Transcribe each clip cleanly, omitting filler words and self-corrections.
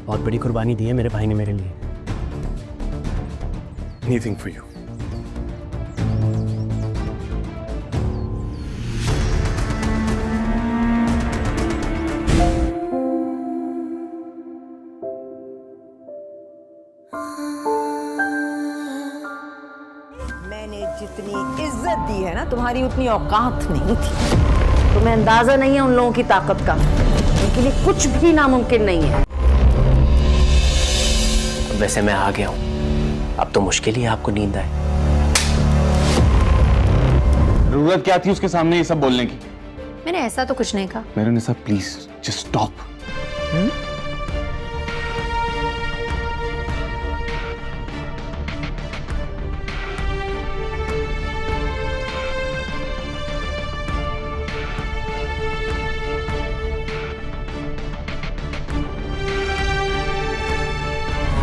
बहुत बड़ी कुर्बानी दी है मेरे भाई ने मेरे लिए। Anything for you. मैंने जितनी इज्जत दी है ना, तुम्हारी उतनी औकात नहीं थी। तुम्हें अंदाजा नहीं है उन लोगों की ताकत का, उनके लिए कुछ भी नामुमकिन नहीं है। वैसे मैं आ गया हूँ, अब तो मुश्किल ही आपको नींद आए। जरूरत क्या थी उसके सामने ये सब बोलने की? मैंने ऐसा तो कुछ नहीं कहा। मेरे निशा प्लीज जस्ट स्टॉप।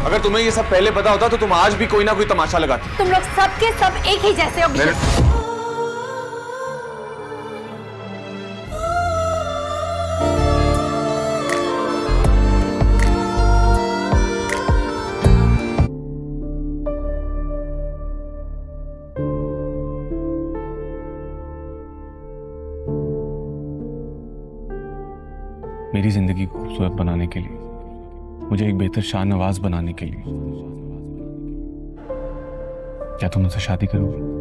अगर तुम्हें ये सब पहले पता होता तो तुम आज भी कोई ना कोई तमाशा लगाती। तुम लोग सब के सब एक ही जैसे हो। मेरी जिंदगी को खूबसूरत बनाने के लिए, मुझे एक बेहतर शाहनवाज बनाने के लिए क्या तुम मुझसे शादी करोगी?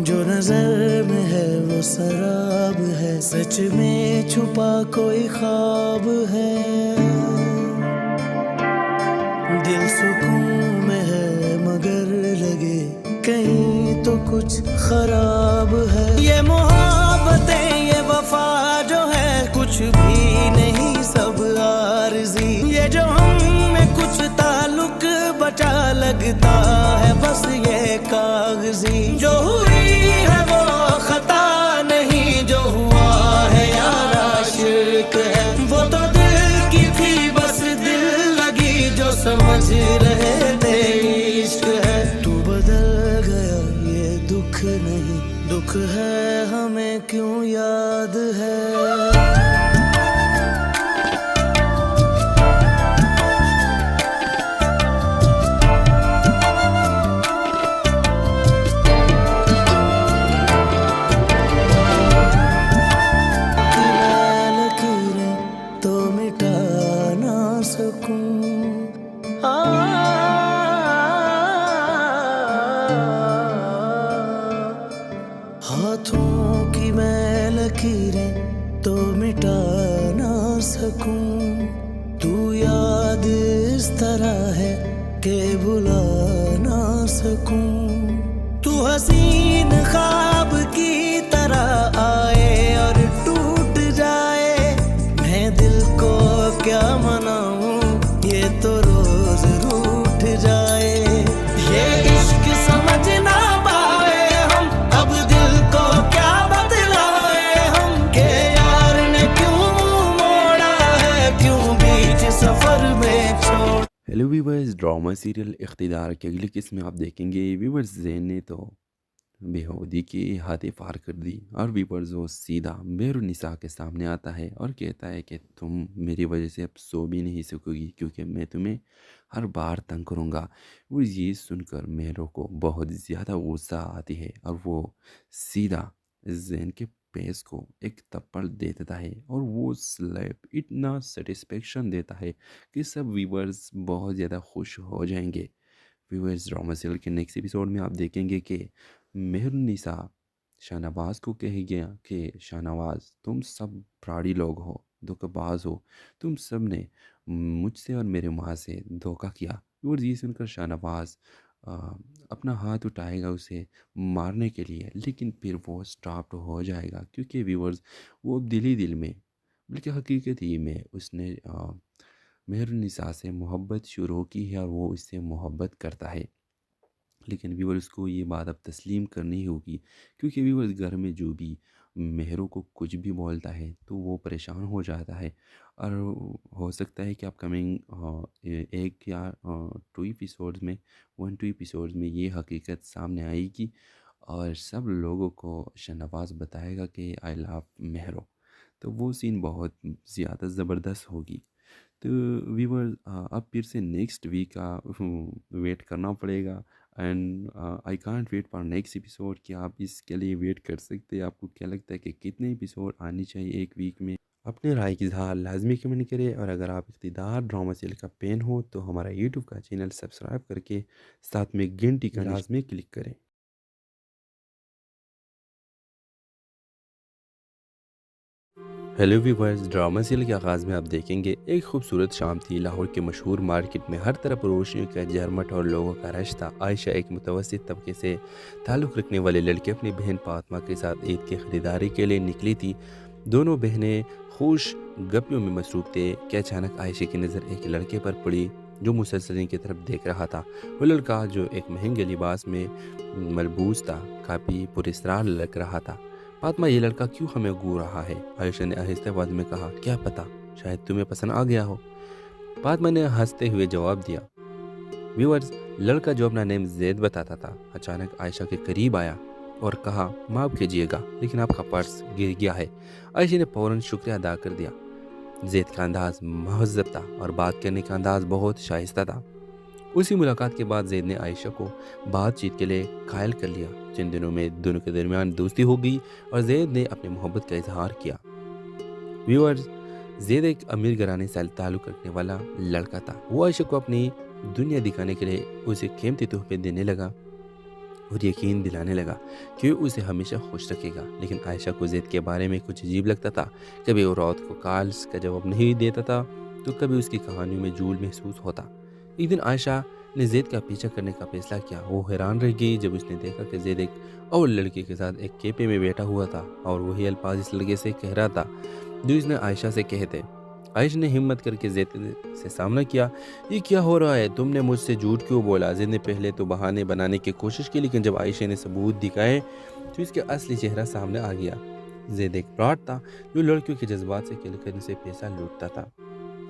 जो नजर में है वो शराब है, सच में छुपा कोई ख्वाब है। दिल सुकून में है मगर लगे कहीं तो कुछ खराब है। ये मोहब्बतें ये वफा जो है कुछ भी नहीं सब आरज़ी। ये जो हम में कुछ ताल्लुक बचा लगता है बस ये कागजी। जो हुई है वो खता नहीं, जो हुआ है यार आशिक है। वो तो दिल की थी बस दिल लगी, जो समझ रहे थे इश्क है। तू बदल गया ये दुख नहीं, दुख है हमें क्यों याद है। हाथों की मैं लकीरें तो मिटा ना सकूं, तू याद इस तरह है कि भुला ना सकूं। तू हसीन ख्वाब की तरह आए और टूट जाए, मैं दिल को क्या मनाऊं ये तो रोज रूठ जाए। ये इश्क समझ ना पाए हम, अब दिल को क्या बतलाए हम कि यार ने क्यों मोड़ा है, क्यों बीच सफर में छोड़। हेलो व्यूवर्स, ड्रामा सीरियल इख्तिदार की अगली किस्त में आप देखेंगे व्यूवर्स ज़ैन ने तो बेहूदी की हाथें पार कर दी और व्यूवर्स वो सीधा मेहरुन्निसा के सामने आता है और कहता है कि तुम मेरी वजह से अब सो भी नहीं सकोगी क्योंकि मैं तुम्हें हर बार तंग करूँगा। वो ये सुनकर मेहरो को बहुत ज़्यादा गुस्सा आती है और वो सीधा ज़ैन के पेस को एक थप्पड़ दे देता है और वो स्लैप इतना सेटिस्फेक्शन देता है कि सब व्यूवर्स बहुत ज़्यादा खुश हो जाएंगे। व्यूवर्स, ड्रामा सीरियल के नेक्स्ट एपिसोड में आप देखेंगे कि मेहरुन्निसा शाहनवाज को कह गया कि शाहनवाज तुम सब प्राड़ी लोग हो, धोखेबाज हो, तुम सब ने मुझसे और मेरे माँ से धोखा किया। और ये सुनकर शाहनवाज अपना हाथ उठाएगा उसे मारने के लिए, लेकिन फिर वो स्टॉप हो जाएगा क्योंकि व्यूवर्स वो दिल ही दिल में बल्कि हकीकत ही में उसने मेहरुन्निसा से मोहब्बत शुरू की है और वो इससे मोहब्बत करता है। लेकिन व्यूअर्स को ये बात अब तस्लीम करनी होगी, क्योंकि व्यूअर्स घर में जो भी मेहरों को कुछ भी बोलता है तो वो परेशान हो जाता है। और हो सकता है कि अपकमिंग एक या 2 एपिसोड्स में 1-2 एपिसोड्स में ये हकीकत सामने आएगी और सब लोगों को शाहनवाज़ बताएगा कि आई लव मेहरों। तो वो सीन बहुत ज़्यादा ज़बरदस्त होगी। तो व्यूअर्स अब फिर से नेक्स्ट वीक का वेट करना पड़ेगा and I can't wait for next episode कि आप इसके लिए वेट कर सकते हैं। आपको क्या लगता है कि कितने एपिसोड आनी चाहिए एक वीक में? अपने राय की इज़हार लाजमी कमेंट करें और अगर आप इक़्तिदार ड्रामा सीरियल का फ़ैन हो तो हमारा यूट्यूब का चैनल सब्सक्राइब करके साथ में घंटी का लाजमी क्लिक करें। हेलो व्यूअर्स, ड्रामा सीरियल के आगाज़ में आप देखेंगे एक खूबसूरत शाम थी। लाहौर के मशहूर मार्केट में हर तरफ रोशनियों का झरमट और लोगों का रश था। आयशा एक मुतवस्सित तबके से ताल्लुक़ रखने वाले लड़के अपनी बहन फातिमा के साथ ईद की ख़रीदारी के लिए निकली थी। दोनों बहनें खुश गप्पियों में मसरूफ़ थे कि अचानक आयशा की नज़र एक लड़के पर पड़ी जो मुसलसल की तरफ देख रहा था। वो लड़का जो एक महंगे लिबास में मलबूस था काफ़ी पुरस्कार लग रहा था। फातिमा, ये लड़का क्यों हमें घूर रहा है? आयशा ने आहिस्ते आवाज़ में कहा। क्या पता, शायद तुम्हें पसंद आ गया हो। फातिमा ने हंसते हुए जवाब दिया। व्यूअर्स, लड़का जो अपना नेम जैद बताता था अचानक आयशा के करीब आया और कहा, माफ़ कीजिएगा लेकिन आपका पर्स गिर गया है। आयशा ने फ़ौरन शुक्रिया अदा कर दिया। जैद का अंदाज़ महज़्ज़ब था और बात करने का अंदाज़ बहुत शाइस्ता था। उसी मुलाकात के बाद जैद ने आयशा को बातचीत के लिए कायल कर लिया। जिन दिनों में दोनों के दरमियान दोस्ती हो गई और जैद ने अपनी मोहब्बत का इजहार किया। व्यूअर्स, जैद एक अमीर घराने से ताल्लुक़ रखने वाला लड़का था। वो आयशा को अपनी दुनिया दिखाने के लिए उसे कीमती तोहफे देने लगा और यकीन दिलाने लगा कि वो उसे हमेशा खुश रखेगा। लेकिन आयशा को जैद के बारे में कुछ अजीब लगता था। कभी वो रात को कॉल्स का जवाब नहीं देता था तो कभी उसकी कहानियों में झूठ महसूस होता। एक दिन आयशा ने जैद का पीछा करने का फैसला किया। वो हैरान रह गई जब उसने देखा कि जैद एक और लड़के के साथ एक कैफे में बैठा हुआ था और वही अल्फाज इस लड़के से कह रहा था जो इसने आयशा से कहे थे। आयशा ने हिम्मत करके जैद से सामना किया। ये क्या हो रहा है? तुमने मुझसे झूठ क्यों बोला? जैद ने पहले तो बहाने बनाने की कोशिश की, लेकिन जब आयशा ने सबूत दिखाए तो इसका असली चेहरा सामने आ गया। जैद एक फ्रॉड था जो लड़कियों के जज्बात से खेलकर उनसे पैसा लूटता था।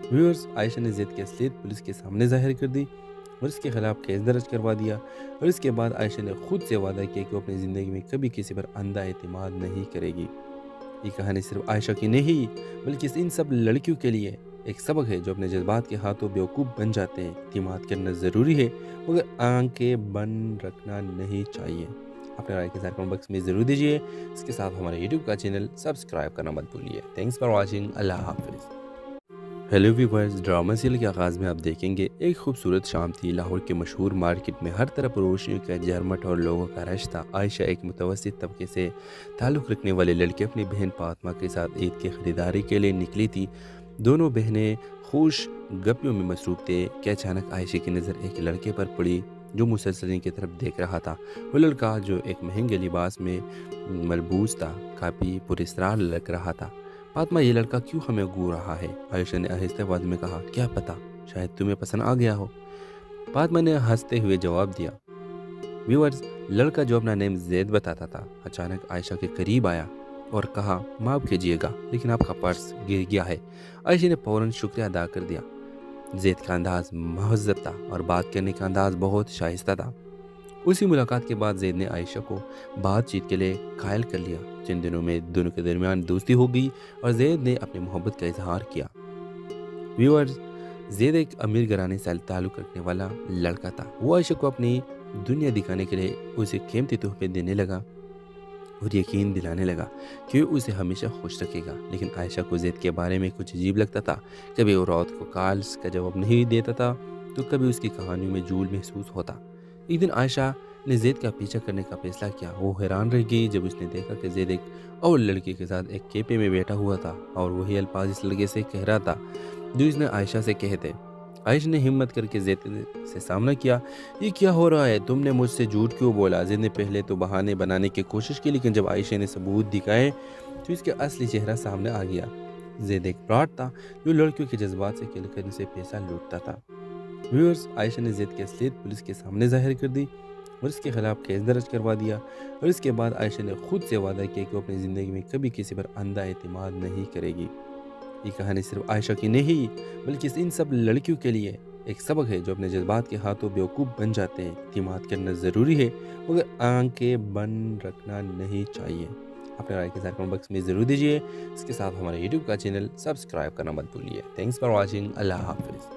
व्यूअर्स, आयशा ने जैद की असलियत पुलिस के सामने जाहिर कर दी और इसके खिलाफ केस दर्ज करवा दिया। और इसके बाद आयशा ने खुद से वादा किया कि वो अपनी ज़िंदगी में कभी किसी पर अंधा एतमाद नहीं करेगी। ये कहानी सिर्फ आयशा की नहीं बल्कि इन सब लड़कियों के लिए एक सबक है जो अपने जज्बात के हाथों बेवकूफ़ बन जाते हैं। एतमाद करना ज़रूरी है मगर आंखें बंद रखना नहीं चाहिए। अपने राय के साथ कमेंट बॉक्स में ज़रूर दीजिए। इसके साथ हमारे यूट्यूब का चैनल सब्सक्राइब करना मत भूलिए। Thanks for watching. अल्लाह हाफिज़। हेलो व्यूअर्स, ड्रामा सीरियल के आगाज़ में आप देखेंगे एक खूबसूरत शाम थी। लाहौर के मशहूर मार्केट में हर तरफ रोशनियों का झरमट और लोगों का रश था। आयशा एक मुतवस्सित तबके से ताल्लुक़ रखने वाले लड़के अपनी बहन फातिमा के साथ ईद की ख़रीदारी के लिए निकली थी। दोनों बहनें खुश गप्पियों में मसरूफ़ थे कि अचानक आयशा की नज़र एक लड़के पर पड़ी जो मुसलसल की तरफ देख रहा था। वो लड़का जो एक महंगे लिबास में मलबूस था काफ़ी पुरस्कार लग रहा था। फातिमा, ये लड़का क्यों हमें घूर रहा है? आयशा ने आहिस्ते आवाज़ में कहा। क्या पता, शायद तुम्हें पसंद आ गया हो। फातिमा ने हंसते हुए जवाब दिया। व्यूअर्स, लड़का जो अपना नेम जैद बताता था अचानक आयशा के करीब आया और कहा, माफ़ कीजिएगा लेकिन आपका पर्स गिर गया है। आयशा ने फ़ौरन शुक्रिया अदा कर दिया। जैद का अंदाज़ महज़्ज़ब था और बात करने का अंदाज़ बहुत शाइस्ता था। उसी मुलाकात के बाद जैद ने आयशा को बातचीत के लिए कायल कर लिया। जिन दिनों में दोनों के दरमियान दोस्ती हो गई और जैद ने अपनी मोहब्बत का इजहार किया। व्यूअर्स, जैद एक अमीर घराने से ताल्लुक़ रखने वाला लड़का था। वो आयशा को अपनी दुनिया दिखाने के लिए उसे कीमती तोहफे देने लगा और यकीन दिलाने लगा कि वो उसे हमेशा खुश रखेगा। लेकिन आयशा को जैद के बारे में कुछ अजीब लगता था। कभी वो रात को कॉल्स का जवाब नहीं देता था तो कभी उसकी कहानियों में झूठ महसूस होता। एक दिन आयशा ने जैद का पीछा करने का फैसला किया। वो हैरान रह गई जब उसने देखा कि जैद एक और लड़के के साथ एक कैफे में बैठा हुआ था और वही अल्फाज इस लड़के से कह रहा था जो इसने आयशा से कहे थे। आयशा ने हिम्मत करके जैद से सामना किया। ये क्या हो रहा है? तुमने मुझसे झूठ क्यों बोला? जैद ने पहले तो बहाने बनाने की कोशिश की, लेकिन जब आयशा ने सबूत दिखाए तो इसका असली चेहरा सामने आ गया। زید ایک فراڈ تھا جو لڑکیوں کے جذبات سے کھیل کر ان سے پیسہ لوٹتا تھا۔ ویورز، عائشہ نے زید کی اصلیت پولیس کے سامنے ظاہر کر دی اور اس کے خلاف کیس درج کروا دیا، اور اس کے بعد عائشہ نے خود سے وعدہ کیا کہ وہ اپنی زندگی میں کبھی کسی پر اندھا اعتماد نہیں کرے گی۔ یہ کہانی صرف عائشہ کی نہیں بلکہ ان سب لڑکیوں کے لیے ایک سبق ہے جو اپنے جذبات کے ہاتھوں بیوقوف بن جاتے ہیں۔ اعتماد کرنا ضروری ہے مگر آنکھیں بند رکھنا نہیں چاہیے۔ اپنے رائے کے ساتھ کمنٹ باکس میں ضرور دیجیے۔ اس کے ساتھ ہمارے یوٹیوب کا چینل سبسکرائب کرنا مت بھولیے۔ Thanks for watching. اللہ حافظ۔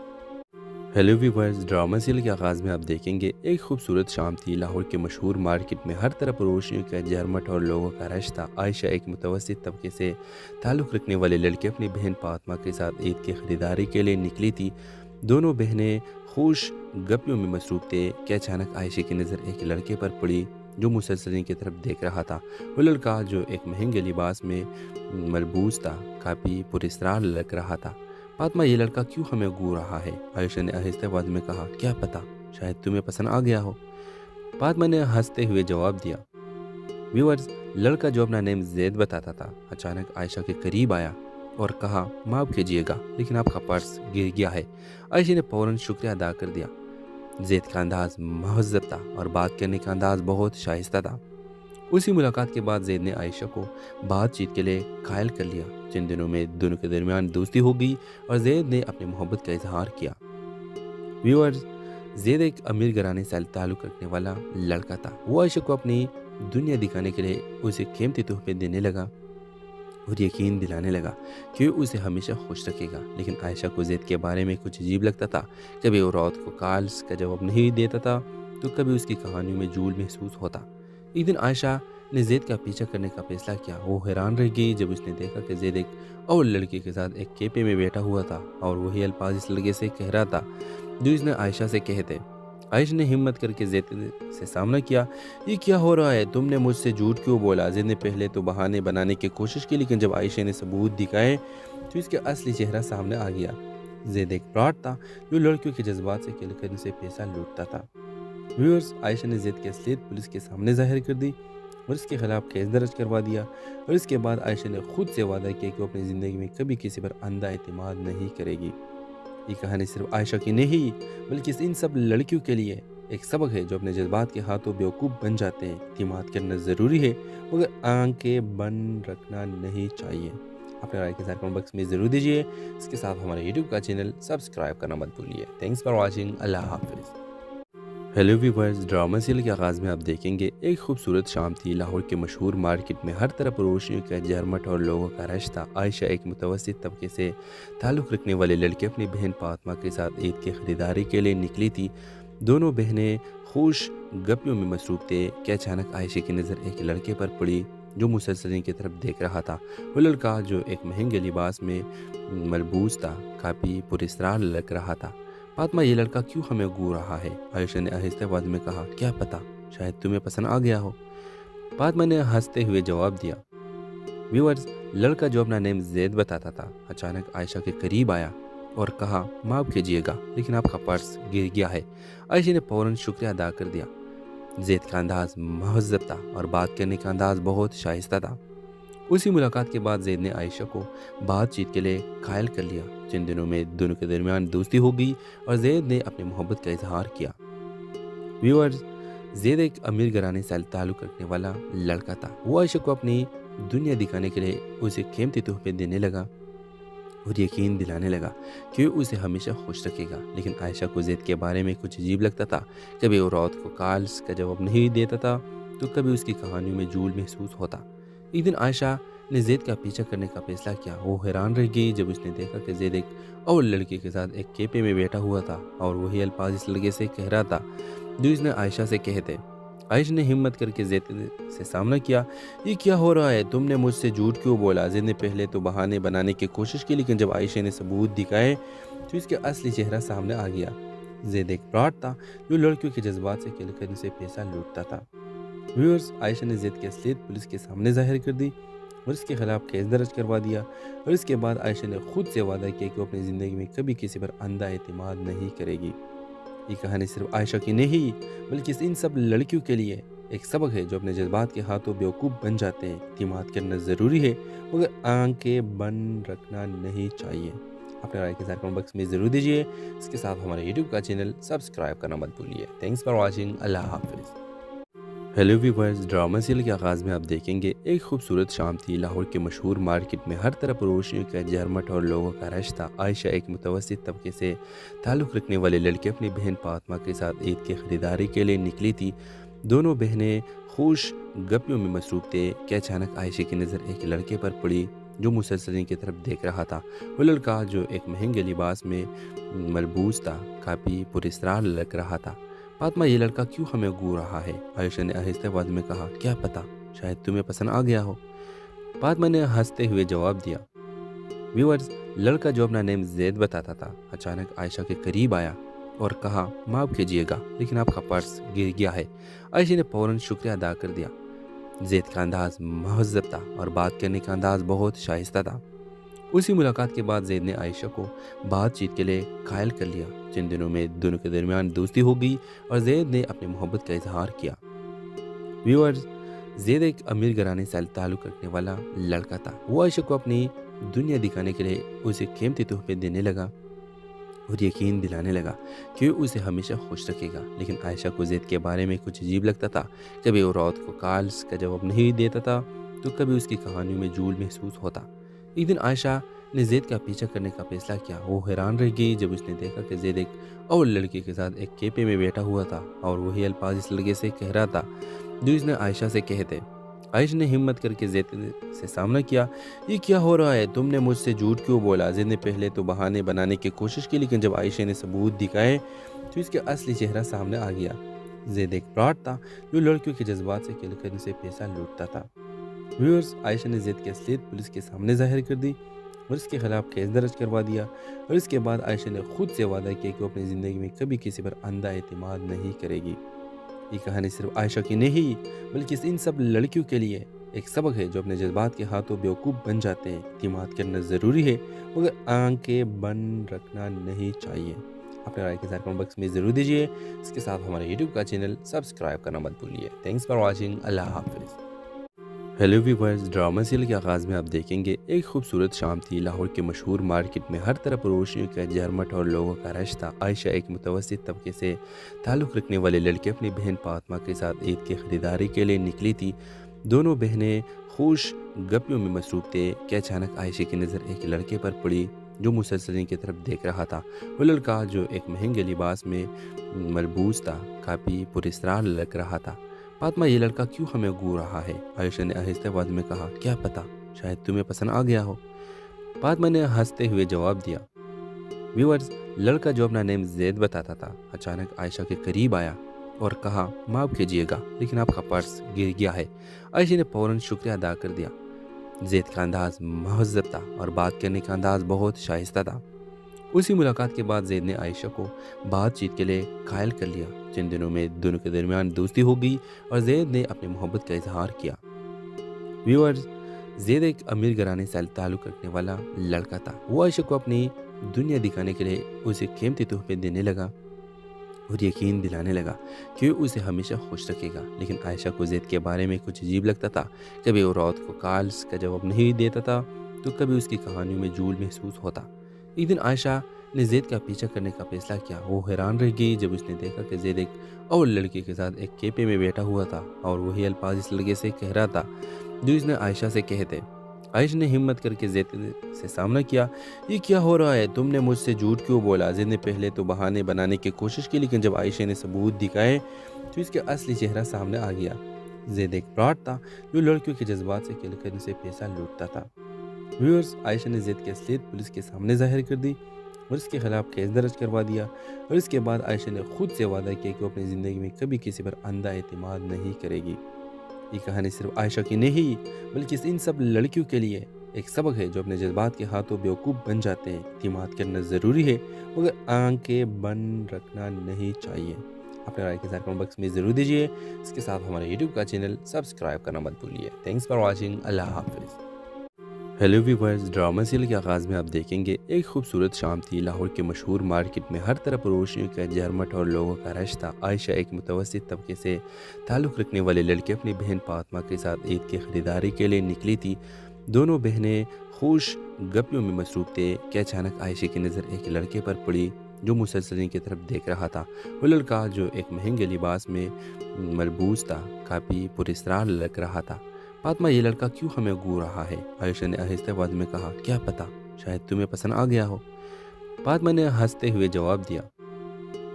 ہیلو ویورز، ڈرامہ سیریل کے آغاز میں آپ دیکھیں گے ایک خوبصورت شام تھی۔ لاہور کے مشہور مارکیٹ میں ہر طرف روشنیوں کا جھرمٹ اور لوگوں کا رش تھا۔ عائشہ ایک متوسط طبقے سے تعلق رکھنے والے لڑکے اپنی بہن فاطمہ کے ساتھ عید کی خریداری کے لیے نکلی تھی۔ دونوں بہنیں خوش گپیوں میں مصروف تھے کہ اچانک عائشہ کی نظر ایک لڑکے پر پڑی جو مسلسل ان کی طرف دیکھ رہا تھا۔ وہ لڑکا جو ایک مہنگے لباس میں ملبوس تھا کافی پراسرار لگ رہا تھا۔ فاطمہ، یہ لڑکا کیوں ہمیں گھور رہا ہے؟ عائشہ نے آہستہ آواز میں کہا۔ کیا پتہ، شاید تمہیں پسند آ گیا ہو، فاطمہ نے ہنستے ہوئے جواب دیا۔ ویورز، لڑکا جو اپنا نیم زید بتاتا تھا اچانک عائشہ کے قریب آیا اور کہا، معاف کیجیے گا لیکن آپ کا پرس گر گیا ہے۔ عائشہ نے فوراً شکریہ ادا کر دیا۔ زید کا انداز مہذب تھا اور بات کرنے کا انداز بہت شائستہ تھا۔ اسی ملاقات کے بعد زید نے عائشہ کو بات چیت کے لیے قائل کر لیا۔ چند دنوں میں دونوں کے درمیان دوستی ہو گئی اور زید نے اپنی محبت کا اظہار کیا۔ ویورز، زید ایک امیر گھرانے سے تعلق رکھنے والا لڑکا تھا۔ وہ عائشہ کو اپنی دنیا دکھانے کے لیے اسے قیمتی تحفے دینے لگا اور یقین دلانے لگا کہ وہ اسے ہمیشہ خوش رکھے گا۔ لیکن عائشہ کو زید کے بارے میں کچھ عجیب لگتا تھا۔ کبھی وہ رات کو کالز کا جواب نہیں دیتا تھا تو کبھی اس کی کہانیوں میں جھول محسوس ہوتا۔ ایک دن عائشہ نے زید کا پیچھا کرنے کا فیصلہ کیا۔ وہ حیران رہ گئی جب اس نے دیکھا کہ زید ایک اور لڑکی کے ساتھ ایک کیفے میں بیٹھا ہوا تھا اور وہی الفاظ اس لڑکے سے کہہ رہا تھا جو اس نے عائشہ سے کہے تھے۔ عائشہ نے ہمت کر کے زید سے سامنا کیا۔ یہ کیا ہو رہا ہے؟ تم نے مجھ سے جھوٹ کیوں بولا؟ زید نے پہلے تو بہانے بنانے کی کوشش کی لیکن جب عائشہ نے ثبوت دکھائے تو اس کا اصلی چہرہ سامنے آ گیا۔ زید ایک فراڈ تھا جو لڑکیوں کے جذبات سے کھیل کر ان سے پیسہ لوٹتا تھا۔ ویورز، عائشہ نے زید کی اصلیت پولیس کے سامنے ظاہر کر دی اور اس کے خلاف کیس درج کروا دیا، اور اس کے بعد عائشہ نے خود سے وعدہ کیا کہ وہ اپنی زندگی میں کبھی کسی پر اندھا اعتماد نہیں کرے گی۔ یہ کہانی صرف عائشہ کی نہیں بلکہ ان سب لڑکیوں کے لیے ایک سبق ہے جو اپنے جذبات کے ہاتھوں بیوقوف بن جاتے ہیں۔ اعتماد کرنا ضروری ہے مگر آنکھیں بند رکھنا نہیں چاہیے۔ اپنے رائے کے ساتھ کمنٹ باکس میں ضرور دیجیے۔ اس کے ساتھ ہمارے یوٹیوب کا چینل سبسکرائب کرنا مت بھولیے۔ Thanks for watching. اللہ حافظ۔ ہیلو ویورز، ڈرامہ سیریل کے آغاز میں آپ دیکھیں گے ایک خوبصورت شام تھی۔ لاہور کے مشہور مارکیٹ میں ہر طرف روشنیوں کا جھرمٹ اور لوگوں کا رش تھا۔ عائشہ ایک متوسط طبقے سے تعلق رکھنے والے لڑکے اپنی بہن فاطمہ کے ساتھ عید کی خریداری کے لیے نکلی تھی۔ دونوں بہنیں خوش گپیوں میں مصروف تھے کہ اچانک عائشہ کی نظر ایک لڑکے پر پڑی جو مسلسل ان کی طرف دیکھ رہا تھا۔ وہ لڑکا جو ایک مہنگے لباس میں ملبوس تھا کافی پراسرار لگ رہا تھا۔ فاطمہ، یہ لڑکا کیوں ہمیں گھور رہا ہے؟ عائشہ نے آہستہ آواز میں کہا۔ کیا پتہ، شاید تمہیں پسند آ گیا ہو، فاطمہ نے ہنستے ہوئے جواب دیا۔ ویورز، لڑکا جو اپنا نیم زید بتاتا تھا اچانک عائشہ کے قریب آیا اور کہا، معاف کیجیے گا لیکن آپ کا پرس گر گیا ہے۔ عائشہ نے فوراً شکریہ ادا کر دیا۔ زید کا انداز مہذب تھا اور بات کرنے کا انداز بہت شائستہ تھا۔ اسی ملاقات کے بعد زید نے عائشہ کو بات چیت کے لیے قائل کر لیا۔ چند دنوں میں دونوں کے درمیان دوستی ہو گئی اور زید نے اپنی محبت کا اظہار کیا۔ ویورز، زید ایک امیر گھرانے سے تعلق رکھنے والا لڑکا تھا۔ وہ عائشہ کو اپنی دنیا دکھانے کے لیے اسے قیمتی تحفے دینے لگا اور یقین دلانے لگا کہ وہ اسے ہمیشہ خوش رکھے گا۔ لیکن عائشہ کو زید کے بارے میں کچھ عجیب لگتا تھا۔ کبھی وہ رات کو کالز کا جواب نہیں دیتا تھا تو کبھی اس کی کہانیوں میں جھول محسوس ہوتا۔ ایک دن عائشہ نے زید کا پیچھا کرنے کا فیصلہ کیا۔ وہ حیران رہ گئی جب اس نے دیکھا کہ زید ایک اور لڑکی کے ساتھ ایک کیفے میں بیٹھا ہوا تھا اور وہی الفاظ اس لڑکے سے کہہ رہا تھا جو اس نے عائشہ سے کہے تھے۔ عائشہ نے ہمت کر کے زید سے سامنا کیا۔ یہ کیا ہو رہا ہے؟ تم نے مجھ سے جھوٹ کیوں بولا؟ زید نے پہلے تو بہانے بنانے کی کوشش کی لیکن جب عائشہ نے ثبوت دکھائے تو اس کا اصلی چہرہ سامنے آ گیا۔ زید ایک فراڈ تھا جو لڑکیوں کے جذبات سے کھیل کر ان سے پیسہ لوٹتا تھا۔ ویورز، عائشہ نے زید کی اصلیت پولیس کے سامنے ظاہر کر دی اور اس کے خلاف کیس درج کروا دیا، اور اس کے بعد عائشہ نے خود سے وعدہ کیا کہ وہ اپنی زندگی میں کبھی کسی پر اندھا اعتماد نہیں کرے گی۔ یہ کہانی صرف عائشہ کی نہیں بلکہ ان سب لڑکیوں کے لیے ایک سبق ہے جو اپنے جذبات کے ہاتھوں بیوقوف بن جاتے ہیں۔ اعتماد کرنا ضروری ہے مگر آنکھیں بند رکھنا نہیں چاہیے۔ اپنے رائے کے اظہار کمنٹ باکس میں ضرور دیجیے۔ اس کے ساتھ ہمارے یوٹیوب کا چینل سبسکرائب کرنا مت بھولیے۔ Thanks for watching. اللہ حافظ۔ ہیلو ویورز، ڈرامہ سیریل کے آغاز میں آپ دیکھیں گے ایک خوبصورت شام تھی۔ لاہور کے مشہور مارکیٹ میں ہر طرف روشنیوں کا جھرمٹ اور لوگوں کا رش تھا۔ عائشہ ایک متوسط طبقے سے تعلق رکھنے والے لڑکے اپنی بہن فاطمہ کے ساتھ عید کی خریداری کے لیے نکلی تھی۔ دونوں بہنیں خوش گپیوں میں مصروف تھے کہ اچانک عائشہ کی نظر ایک لڑکے پر پڑی جو مسلسل ان کی طرف دیکھ رہا تھا۔ وہ لڑکا جو ایک مہنگے لباس میں ملبوس تھا کافی پراسرار لگ رہا تھا۔ فاطمہ، یہ لڑکا کیوں ہمیں گھور رہا ہے؟ عائشہ نے آہستہ آواز میں کہا۔ کیا پتا، شاید تمہیں پسند آ گیا ہو۔ فاطمہ نے ہنستے ہوئے جواب دیا۔ ویورز، لڑکا جو اپنا نیم زید بتاتا تھا اچانک عائشہ کے قریب آیا اور کہا، معاف کیجیے گا لیکن آپ کا پرس گر گیا ہے۔ عائشہ نے فوراً شکریہ ادا کر دیا۔ زید کا انداز مہذب تھا اور بات کرنے کا انداز بہت شائستہ تھا۔ اسی ملاقات کے بعد زید نے عائشہ کو بات چیت کے لیے قائل کر لیا۔ چند دنوں میں دونوں کے درمیان دوستی ہو گئی اور زید نے اپنی محبت کا اظہار کیا۔ ویورز، زید ایک امیر گھرانے سے تعلق رکھنے والا لڑکا تھا۔ وہ عائشہ کو اپنی دنیا دکھانے کے لیے اسے قیمتی تحفے دینے لگا اور یقین دلانے لگا کہ وہ اسے ہمیشہ خوش رکھے گا۔ لیکن عائشہ کو زید کے بارے میں کچھ عجیب لگتا تھا۔ کبھی وہ رات کو کالز کا جواب نہیں دیتا تھا تو کبھی اس کی کہانیوں میں جھول محسوس ہوتا۔ ایک دن عائشہ نے زید کا پیچھا کرنے کا فیصلہ کیا۔ وہ حیران رہ گئی جب اس نے دیکھا کہ زید ایک اور لڑکی کے ساتھ ایک کیفے میں بیٹھا ہوا تھا اور وہی الفاظ اس لڑکے سے کہہ رہا تھا جو اس نے عائشہ سے کہے تھے۔ عائشہ نے ہمت کر کے زید سے سامنا کیا۔ یہ کیا ہو رہا ہے؟ تم نے مجھ سے جھوٹ کیوں بولا؟ زید نے پہلے تو بہانے بنانے کی کوشش کی لیکن جب عائشہ نے ثبوت دکھائے تو اس کا اصلی چہرہ سامنے آ گیا۔ زید ایک فراڈ تھا جو لڑکیوں کے جذبات سے کھیل کر ان سے پیسہ لوٹتا تھا۔ ویورز، عائشہ نے زید کی اصلیت پولیس کے سامنے ظاہر کر دی اور اس کے خلاف کیس درج کروا دیا، اور اس کے بعد عائشہ نے خود سے وعدہ کیا کہ وہ اپنی زندگی میں کبھی کسی پر اندھا اعتماد نہیں کرے گی۔ یہ کہانی صرف عائشہ کی نہیں بلکہ ان سب لڑکیوں کے لیے ایک سبق ہے جو اپنے جذبات کے ہاتھوں بیوقوف بن جاتے ہیں۔ اعتماد کرنا ضروری ہے مگر آنکھیں بند رکھنا نہیں چاہیے۔ اپنے رائے کے اظہار کمنٹ باکس میں ضرور دیجیے۔ اس کے ساتھ ہمارے یوٹیوب کا چینل سبسکرائب کرنا مت بھولیے۔ Thanks for watching. اللہ حافظ۔ ہیلو ویورز، ڈرامہ سیریل کے آغاز میں آپ دیکھیں گے ایک خوبصورت شام تھی۔ لاہور کے مشہور مارکیٹ میں ہر طرف روشنیوں کا جھرمٹ اور لوگوں کا رش تھا۔ عائشہ ایک متوسط طبقے سے تعلق رکھنے والے لڑکے اپنی بہن فاطمہ کے ساتھ عید کی خریداری کے لیے نکلی تھی۔ دونوں بہنیں خوش گپیوں میں مصروف تھے کہ اچانک عائشہ کی نظر ایک لڑکے پر پڑی جو مسلسل ان کی طرف دیکھ رہا تھا۔ وہ لڑکا جو ایک مہنگے لباس میں ملبوس تھا کافی پراسرار لگ رہا تھا۔ فاطمہ، یہ لڑکا کیوں ہمیں گھور رہا ہے؟ عائشہ نے آہستہ آواز میں کہا۔ کیا پتا، شاید تمہیں پسند آ گیا ہو۔ فاطمہ نے ہنستے ہوئے جواب دیا۔ ویورز، لڑکا جو اپنا نیم زید بتاتا تھا اچانک عائشہ کے قریب آیا اور کہا، معاف کیجیے گا لیکن آپ کا پرس گر گیا ہے۔ عائشہ نے فوراً شکریہ ادا کر دیا۔ زید کا انداز مہذب تھا اور بات کرنے کا انداز بہت شائستہ تھا۔ اسی ملاقات کے بعد زید نے عائشہ کو بات چیت کے لیے قائل کر لیا۔ چند دنوں میں دونوں کے درمیان دوستی ہو گئی اور زید نے اپنی محبت کا اظہار کیا۔ ویورز، زید ایک امیر گھرانے سے تعلق رکھنے والا لڑکا تھا۔ وہ عائشہ کو اپنی دنیا دکھانے کے لیے اسے قیمتی تحفے دینے لگا اور یقین دلانے لگا کہ وہ اسے ہمیشہ خوش رکھے گا۔ لیکن عائشہ کو زید کے بارے میں کچھ عجیب لگتا تھا۔ کبھی وہ رات کو کالز کا جواب نہیں دیتا تھا تو کبھی اس کی کہانیوں میں جھول محسوس ہوتا۔ ایک دن عائشہ نے زید کا پیچھا کرنے کا فیصلہ کیا۔ وہ حیران رہ گئی جب اس نے دیکھا کہ زید ایک اور لڑکی کے ساتھ ایک کیفے میں بیٹھا ہوا تھا اور وہی الفاظ اس لڑکے سے کہہ رہا تھا جو اس نے عائشہ سے کہے تھے۔ عائشہ نے ہمت کر کے زید سے سامنا کیا۔ یہ کیا ہو رہا ہے؟ تم نے مجھ سے جھوٹ کیوں بولا؟ زید نے پہلے تو بہانے بنانے کی کوشش کی لیکن جب عائشہ نے ثبوت دکھائے تو اس کا اصلی چہرہ سامنے آ گیا۔ زید ایک فراڈ تھا جو لڑکیوں کے جذبات سے کھیل کر ان سے پیسہ لوٹتا تھا۔ ویورز، عائشہ نے زید کی اصلیت پولیس کے سامنے ظاہر کر دی اور اس کے خلاف کیس درج کروا دیا، اور اس کے بعد عائشہ نے خود سے وعدہ کیا کہ وہ اپنی زندگی میں کبھی کسی پر اندھا اعتماد نہیں کرے گی۔ یہ کہانی صرف عائشہ کی نہیں بلکہ ان سب لڑکیوں کے لیے ایک سبق ہے جو اپنے جذبات کے ہاتھوں بیوقوف بن جاتے ہیں۔ اعتماد کرنا ضروری ہے مگر آنکھیں بند رکھنا نہیں چاہیے۔ اپنے رائے کے اظہار کمنٹ باکس میں ضرور دیجیے۔ اس کے ساتھ ہمارے یوٹیوب کا چینل سبسکرائب کرنا مت بھولیے۔ Thanks for watching. اللہ حافظ۔ हेलो व्यूवर्स, ड्रामा सीरियल के आगाज़ में आप देखेंगे एक खूबसूरत शाम थी। लाहौर के मशहूर मार्केट में हर तरफ रोशनियों का झरमट और लोगों का रश था। आयशा एक मुतवस्सित तबके से ताल्लुक़ रखने वाले लड़के अपनी बहन फातिमा के साथ ईद की ख़रीदारी के लिए निकली थी। दोनों बहनें खुश गप्पियों में मसरूफ़ थे कि अचानक आयशा की नज़र एक लड़के पर पड़ी जो मुसलसल की तरफ देख रहा था। वो लड़का जो एक महंगे लिबास में मलबूस था, काफ़ी पुरस्कार लग रहा था। फातिमा, ये लड़का क्यों हमें घूर रहा है? आयशा ने आहिस्ते आवाज़ में कहा। क्या पता, शायद तुम्हें पसंद आ गया हो। फातिमा ने हंसते हुए जवाब दिया।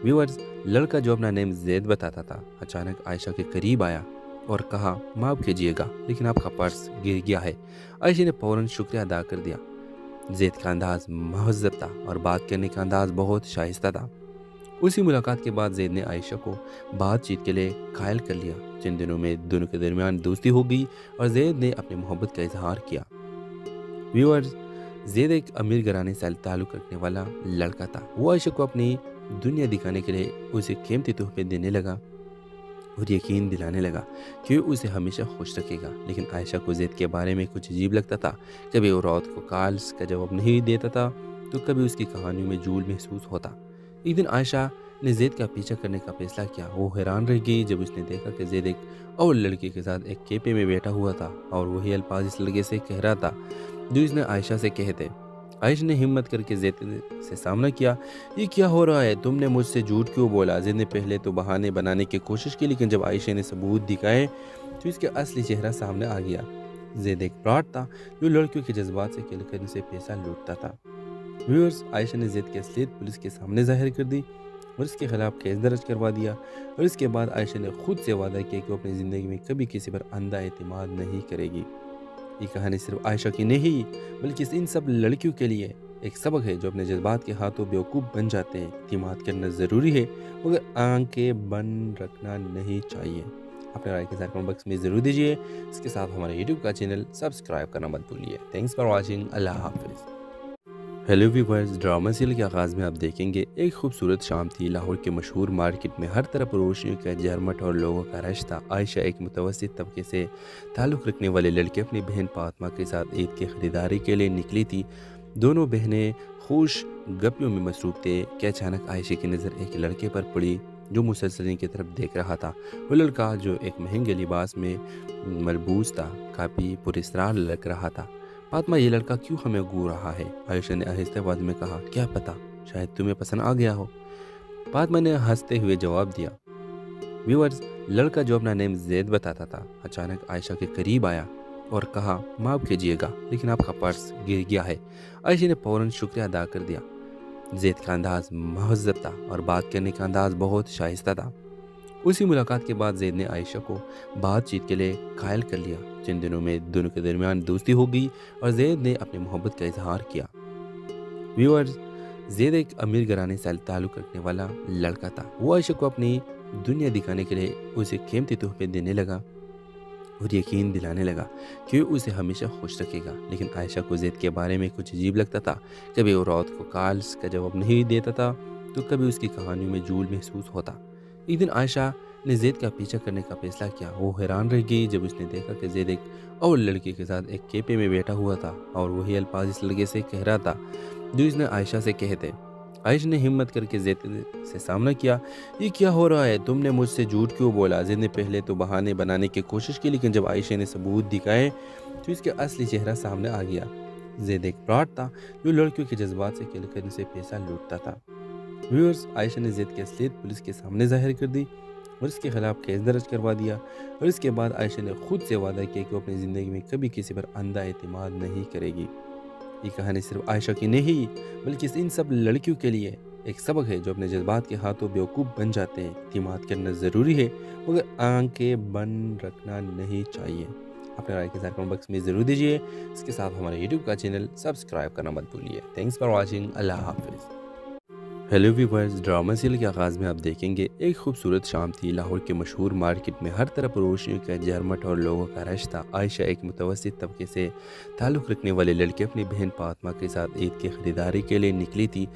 व्यूअर्स, लड़का जो अपना नेम जैद बताता था अचानक आयशा के करीब आया और कहा, माफ़ कीजिएगा लेकिन आपका पर्स गिर गया है। आयशा ने फ़ौरन शुक्रिया अदा कर दिया। जैद का अंदाज़ महज़्ज़ब था और बात करने का अंदाज़ बहुत शाइस्ता था। उसी मुलाकात के बाद जैद ने आयशा को बातचीत के लिए कायल कर लिया। चंद दिनों में दोनों के दरमियान दोस्ती हो गई और जैद ने अपनी मोहब्बत का इजहार किया। व्यूअर्स, जैद एक अमीर घराने से ताल्लुक़ रखने वाला लड़का था। वो आयशा को अपनी दुनिया दिखाने के लिए उसे कीमती तोहफे देने लगा और यकीन दिलाने लगा कि वो उसे हमेशा खुश रखेगा। लेकिन आयशा को जैद के बारे में कुछ अजीब लगता था। कभी वो रात को कॉल्स का जवाब नहीं देता था तो कभी उसकी कहानियों में झूल महसूस होता। एक दिन आयशा ने जैद का पीछा करने का फैसला किया। वो हैरान रह गई जब उसने देखा कि जैद एक और लड़के के साथ एक कैफे में बैठा हुआ था और वही अल्फाज इस लड़के से कह रहा था जो इसने आयशा से कहे थे। आयशा ने हिम्मत करके जैद से सामना किया। ये क्या हो रहा है? तुमने मुझसे झूठ क्यों बोला? जैद ने पहले तो बहाने बनाने की कोशिश की, लेकिन जब आयशा ने सबूत दिखाए तो इसका असली चेहरा सामने आ गया। जैद एक फ्रॉड था जो लड़कियों के जज्बात से खेलकर उनसे पैसा लूटता था। व्यूअर्स, आयशा ने जैद की असलियत पुलिस के सामने जाहिर कर दी और इसके खिलाफ केस दर्ज करवा दिया। और इसके बाद आयशा ने खुद से वादा किया कि वो अपनी ज़िंदगी में कभी किसी पर अंधा एतमाद नहीं करेगी। ये कहानी सिर्फ आयशा की नहीं बल्कि इन सब लड़कियों के लिए एक सबक है जो अपने जज्बात के हाथों बेवकूफ़ बन जाते हैं। एतमाद करना ज़रूरी है मगर आंखें बंद रखना नहीं चाहिए। अपने राय के साथ कमेंट बॉक्स में ज़रूर दीजिए। इसके साथ हमारे यूट्यूब का चैनल सब्सक्राइब करना मत भूलिए। Thanks for watching. अल्लाह हाफिज़। हेलो व्यूवर्स, ड्रामा सीरियल के आगाज़ में आप देखेंगे एक खूबसूरत शाम थी। लाहौर के मशहूर मार्केट में हर तरफ रोशनियों का झरमट और लोगों का रश था। आयशा एक मुतवस्सित तबके से ताल्लुक़ रखने वाले लड़के अपनी बहन फातिमा के साथ ईद की ख़रीदारी के लिए निकली थी। दोनों बहनें खुश गप्पियों में मसरूफ़ थे कि अचानक आयशा की नज़र एक लड़के पर पड़ी जो मुसलसल की तरफ देख रहा था। वो लड़का जो एक महंगे लिबास में मलबूस था, काफ़ी पुरस्कार लग रहा था। फातिमा, ये लड़का क्यों हमें घूर रहा है? आयशा ने आहिस्ते आवाज़ में कहा। क्या पता, शायद तुम्हें पसंद आ गया हो। फातिमा ने हंसते हुए जवाब दिया। व्यूअर्स, लड़का जो अपना नेम जैद बताता था अचानक आयशा के करीब आया और कहा, माफ़ कीजिएगा लेकिन आपका पर्स गिर गया है। आयशा ने फ़ौरन शुक्रिया अदा कर दिया। जैद का अंदाज़ महज़्ज़ब था और बात करने का अंदाज़ बहुत शाइस्ता था। उसी मुलाकात के बाद जैद ने आयशा को बातचीत के लिए कायल कर लिया। चंद दिनों में दोनों के दरमियान दोस्ती हो गई और जैद ने अपनी मोहब्बत का इजहार किया। व्यूअर्स, जैद एक अमीर घराने से ताल्लुक़ रखने वाला लड़का था। वो आयशा को अपनी दुनिया दिखाने के लिए उसे कीमती तोहफे देने लगा और यकीन दिलाने लगा कि वो उसे हमेशा खुश रखेगा। लेकिन आयशा को जैद के बारे में कुछ अजीब लगता था। कभी वो रात को कॉल्स का जवाब नहीं देता था तो कभी उसकी कहानियों में झूल महसूस होता। एक दिन आयशा ने जैद का पीछा करने का फैसला किया। वो हैरान रह गई जब उसने देखा कि जैद एक और लड़के के साथ एक कैफे में बैठा हुआ था और वही अल्फाज इस लड़के से कह रहा था जो इसने आयशा से कहे थे। आयशा ने हिम्मत करके जैद से सामना किया। ये क्या हो रहा है? तुमने मुझसे झूठ क्यों बोला? जैद ने पहले तो बहाने बनाने की कोशिश की, लेकिन जब आयशा ने सबूत दिखाए तो इसका असली चेहरा सामने आ गया। जैद एक फ्रॉड था जो लड़कियों के जज्बात से खेलकर उनसे पैसा लूटता था। व्यूअर्स, आयशा ने जैद की असलियत पुलिस के सामने जाहिर कर दी और इसके खिलाफ केस दर्ज करवा दिया। और इसके बाद आयशा ने खुद से वादा किया कि वो अपनी ज़िंदगी में कभी किसी पर अंधा एतमाद नहीं करेगी। ये कहानी सिर्फ आयशा की नहीं बल्कि इन सब लड़कियों के लिए एक सबक है जो अपने जज्बात के हाथों बेवकूफ़ बन जाते हैं। एतमाद करना ज़रूरी है मगर आंखें बंद रखना नहीं चाहिए। अपने राय के साथ कमेंट बॉक्स में ज़रूर दीजिए। इसके साथ हमारे यूट्यूब का चैनल सब्सक्राइब करना मत भूलिए। Thanks for watching. अल्लाह हाफिज़। हेलो व्यूवर्स, ड्रामा सीरियल के आगाज़ में आप देखेंगे एक खूबसूरत शाम थी। लाहौर के मशहूर मार्केट में हर तरफ रोशनियों का झरमट और लोगों का रश था। आयशा एक मुतवस्सित तबके से ताल्लुक़ रखने वाले लड़के अपनी बहन फातिमा के साथ ईद की ख़रीदारी के लिए निकली थी।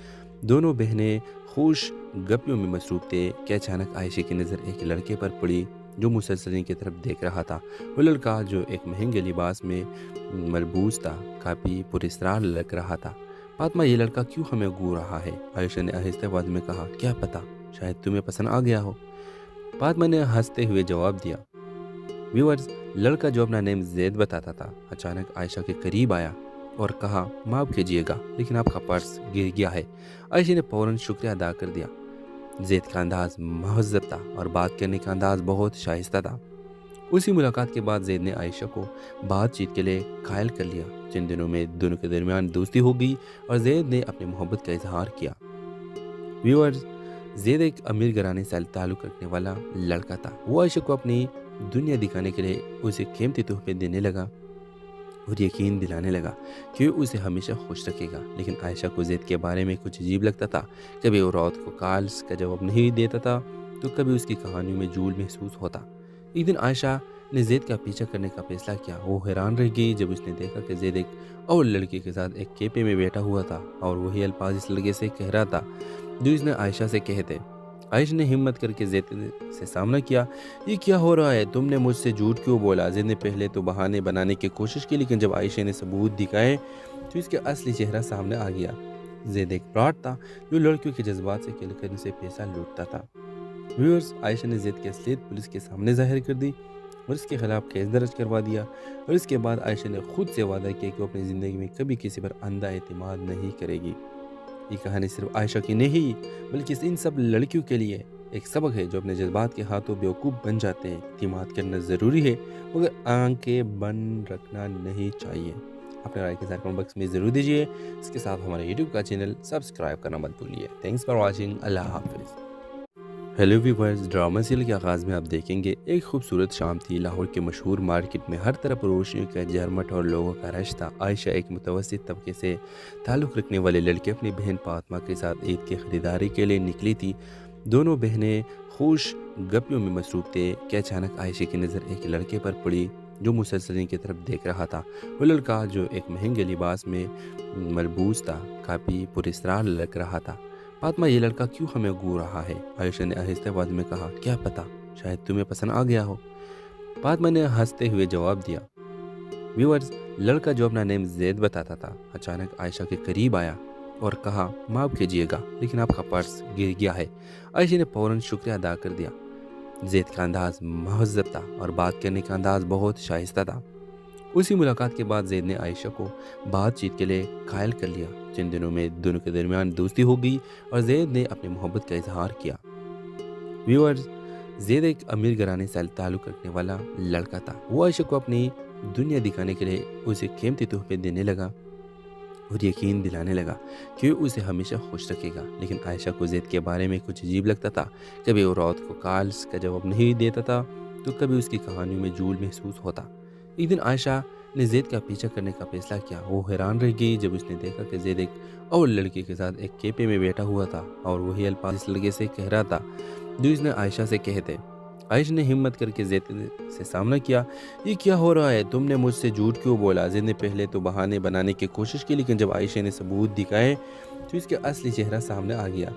दोनों बहनें खुश गप्पियों में मसरूफ़ थे कि अचानक आयशा की नज़र एक लड़के पर पड़ी जो मुसलसल की तरफ देख रहा था। वो लड़का जो एक महंगे लिबास में मलबूस था काफ़ी पुरस्कार लग रहा था। फातिमा, ये लड़का क्यों हमें घूर रहा है? आयशा ने आहिस्ते आवाज में कहा। क्या पता, शायद तुम्हें पसंद आ गया हो। फातिमा ने हंसते हुए जवाब दिया। व्यूअर्स, लड़का जो अपना नेम जैद बताता था अचानक आयशा के करीब आया और कहा, माफ़ कीजिएगा लेकिन आपका पर्स गिर गया है। आयशा ने फौरन शुक्रिया अदा कर दिया। जैद का अंदाज महज़ब था और बात करने का अंदाज बहुत शाइस्ता था। उसी मुलाकात के बाद जैद ने आयशा को बातचीत के लिए कायल कर लिया। चंद दिनों में दोनों के दरमियान दोस्ती हो गई और जैद ने अपनी मोहब्बत का इजहार किया। व्यूअर्स, जैद एक अमीर घराने से ताल्लुक़ रखने वाला लड़का था। वो आयशा को अपनी दुनिया दिखाने के लिए उसे कीमती तोहफे देने लगा और यकीन दिलाने लगा कि वो उसे हमेशा खुश रखेगा। लेकिन आयशा को जैद के बारे में कुछ अजीब लगता था। कभी वो रात को कॉल्स का जवाब नहीं देता था तो कभी उसकी कहानियों में झूठ महसूस होता। एक दिन आयशा ने जैद का पीछा करने का फैसला किया। वो हैरान रह गई जब उसने देखा कि जैद एक और लड़के के साथ एक कैफे में बैठा हुआ था और वही अल्फाज इस लड़के से कह रहा था जो इसने आयशा से कहे थे। आयशा ने हिम्मत करके जैद से सामना किया। ये क्या हो रहा है? तुमने मुझसे झूठ क्यों बोला? जैद ने पहले तो बहाने बनाने की कोशिश की, लेकिन जब आयशा ने सबूत दिखाए तो इसका असली चेहरा सामने आ गया। जैद एक फ्रॉड था जो लड़कियों के जज्बात से खेल कर उनसे पैसा लूटता था। व्यूअर्स, आयशा ने जैद की असलियत पुलिस के सामने जाहिर कर दी और इसके खिलाफ केस दर्ज करवा दिया। और इसके बाद आयशा ने खुद से वादा किया कि वो अपनी ज़िंदगी में कभी किसी पर अंधा एतमाद नहीं करेगी। ये कहानी सिर्फ आयशा की नहीं बल्कि इन सब लड़कियों के लिए एक सबक है जो अपने जज्बात के हाथों बेवकूफ़ बन जाते हैं। एतमाद करना ज़रूरी है मगर आंखें बंद रखना नहीं चाहिए। अपने राय के साथ कमेंट बॉक्स में ज़रूर दीजिए। इसके साथ हमारे यूट्यूब का चैनल सब्सक्राइब करना मत भूलिए। Thanks for watching. अल्लाह हाफिज़। हेलो व्यूअर्स, ड्रामा सीरियल के आगाज़ में आप देखेंगे एक खूबसूरत शाम थी। लाहौर के मशहूर मार्केट में हर तरफ रोशनियों का झरमट और लोगों का रश था। आयशा एक मुतवस्सित तबके से ताल्लुक़ रखने वाले लड़के अपनी बहन फातिमा के साथ ईद की ख़रीदारी के लिए निकली थी। दोनों बहनें खुश गप्पियों में मसरूफ़ थे कि अचानक आयशा की नज़र एक लड़के पर पड़ी जो मुसलसल की तरफ देख रहा था। वो लड़का जो एक महंगे लिबास में मलबूस था काफ़ी पुरस्कार लग रहा था। फातिमा, ये लड़का क्यों हमें घूर रहा है? आयशा ने आहिस्ते आवाज में कहा। क्या पता, शायद तुम्हें पसंद आ गया हो। फातिमा ने हंसते हुए जवाब दिया। व्यूअर्स, लड़का जो अपना नेम जैद बताता था अचानक आयशा के करीब आया और कहा, माफ़ कीजिएगा लेकिन आपका पर्स गिर गया है। आयशा ने फौरन शुक्रिया अदा कर दिया। जैद का अंदाज महज़ब था और बात करने का अंदाज बहुत शाइस्ता था। उसी मुलाकात के बाद जैद ने आयशा को बातचीत के लिए कायल कर लिया। चंद दिनों में दोनों के दरमियान दोस्ती हो गई और जैद ने अपनी मोहब्बत का इजहार किया। व्यूअर्स, जैद एक अमीर घराने से ताल्लुक़ रखने वाला लड़का था। वो आयशा को अपनी दुनिया दिखाने के लिए उसे कीमती तोहफे देने लगा और यकीन दिलाने लगा कि वो उसे हमेशा खुश रखेगा। लेकिन आयशा को जैद के बारे में कुछ अजीब लगता था। कभी वो रात को कॉल्स का जवाब नहीं देता था तो कभी उसकी कहानियों में झूठ महसूस होता। एक दिन आयशा ने जैद का पीछा करने का फैसला किया। वो हैरान रह गई जब उसने देखा कि जैद एक और लड़के के साथ एक कैफे में बैठा हुआ था और वही अल्फाज इस लड़के से कह रहा था जो इसने आयशा से कहे थे। आयशा ने हिम्मत करके जैद से सामना किया। ये क्या हो रहा है? तुमने मुझसे झूठ क्यों बोला? जैद ने पहले तो बहाने बनाने की कोशिश की, लेकिन जब आयशा ने सबूत दिखाए तो इसका असली चेहरा सामने आ गया।